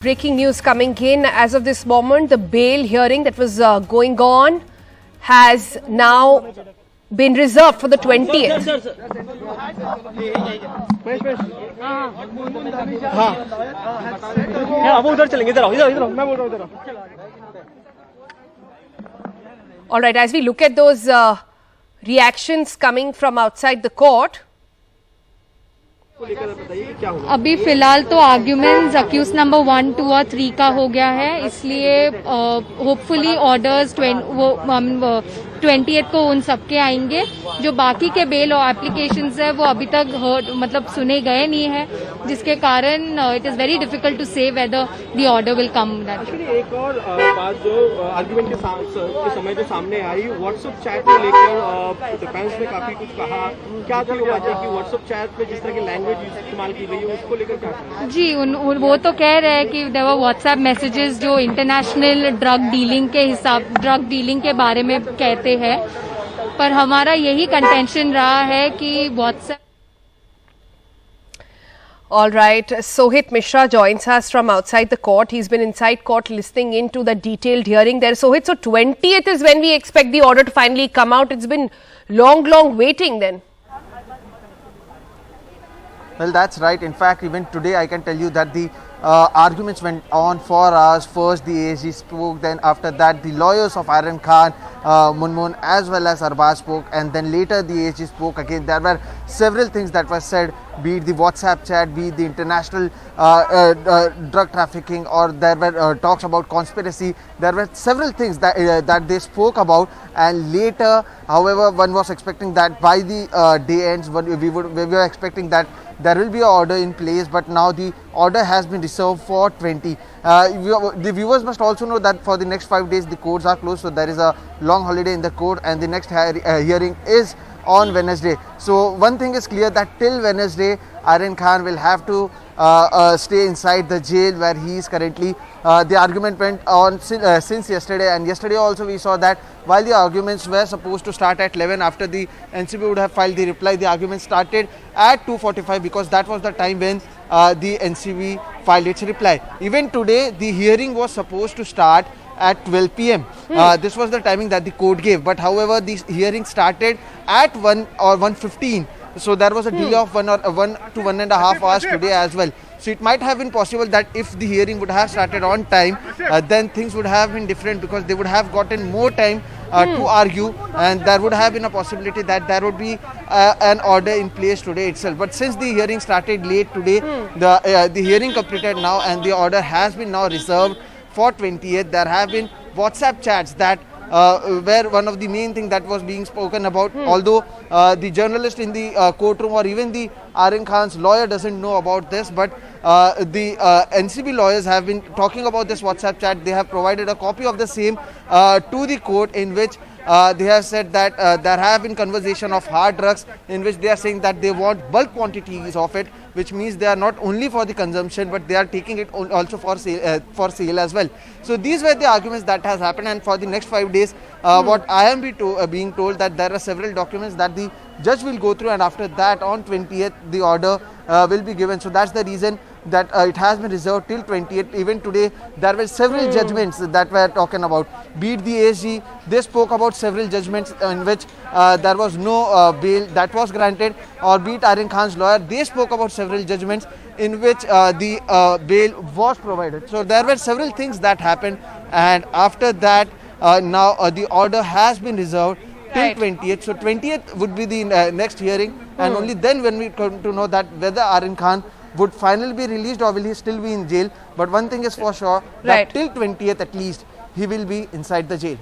Breaking news coming in as of this moment. The bail hearing that was going on has now been reserved for the 20th. All right, as we look at those reactions coming from outside the court. अभी फिलहाल तो arguments accused number 1, 2 और 3 का हो गया है, इसलिए hopefully orders 20th को उन सबके आएंगे। जो बाकी के बेल और एप्लीकेशंस है वो अभी तक मतलब सुने गए नहीं है, जिसके कारण it is very difficult to say whether the order will come. एक और बात जो आर्ग्यूमेंट के समय जो सामने आई, व्हाट्सएप चैट को लेकर डिफेंस ने काफी कुछ कहा। क्या थी वो बातें कि व्हाट्सएप चैट में जिस तरह की लैंग्वेज इस्तेमाल की गई है उसको लेकर क्या? जी, वो तो कह रहे हैं कि देयर वर व्हाट्सएप मैसेजेस जो इंटरनेशनल ड्रग डीलिंग के बारे में कहते हैं, पर हमारा यही कंटेंशन रहा है कि WhatsApp. All right, Sohit Mishra joins us from outside the court. He's been inside court listening into the detailed hearing there. Sohit, so 20th is when we expect the order to finally come out. It's been long waiting then. Well, that's right. In fact, even today I can tell you that the arguments went on for hours. First the AG spoke, then after that the lawyers of Aryan Khan, Munmun as well as Arbaz spoke, and then later the AG spoke again. There were several things that were said, be it the WhatsApp chat, be it the international drug trafficking, or there were talks about conspiracy. There were several things that they spoke about, and later, however, one was expecting that by the day ends, we were expecting that there will be an order in place, but now the order has been reserved for 20. The viewers must also know that for the next 5 days the courts are closed, so there is a long holiday in the court, and the next hearing is on Wednesday. So one thing is clear, that till Wednesday Aryan Khan will have to stay inside the jail where he is currently. The argument went on since yesterday, and yesterday also we saw that while the arguments were supposed to start at 11, after the NCB would have filed the reply, the argument started at 2:45 because that was the time when the NCB filed its reply. Even today the hearing was supposed to start at 12 p.m. This was the timing that the court gave, but however the hearing started at 1 or 1:15. So there was a delay of 1 to 1.5 hours today as well. So it might have been possible that if the hearing would have started on time, then things would have been different, because they would have gotten more time to argue, and there would have been a possibility that there would be an order in place today itself. But since the hearing started late today, the hearing completed now, and the order has been now reserved for 20th. There have been WhatsApp chats that were one of the main things that was being spoken about. Although the journalist in the courtroom or even the Aryan Khan's lawyer doesn't know about this, but the NCB lawyers have been talking about this WhatsApp chat. They have provided a copy of the same to the court, in which they have said that there have been conversation of hard drugs, in which they are saying that they want bulk quantities of it, which means they are not only for the consumption, but they are taking it also for sale as well. So these were the arguments that has happened, and for the next 5 days, what I am being told that there are several documents that the judge will go through, and after that on 20th the order will be given. So that's the reason that it has been reserved till 20th. Even today there were several judgments that were talking about. Be it the ASG, they spoke about several judgments in which there was no bail that was granted, or be it Aryan Khan's lawyer, they spoke about several judgments in which the bail was provided. So there were several things that happened, and after that now the order has been reserved till 20th. So 20th would be the next hearing, and only then when we come to know that whether Aryan Khan would finally be released or will he still be in jail. But one thing is for sure, that till 20th at least he will be inside the jail.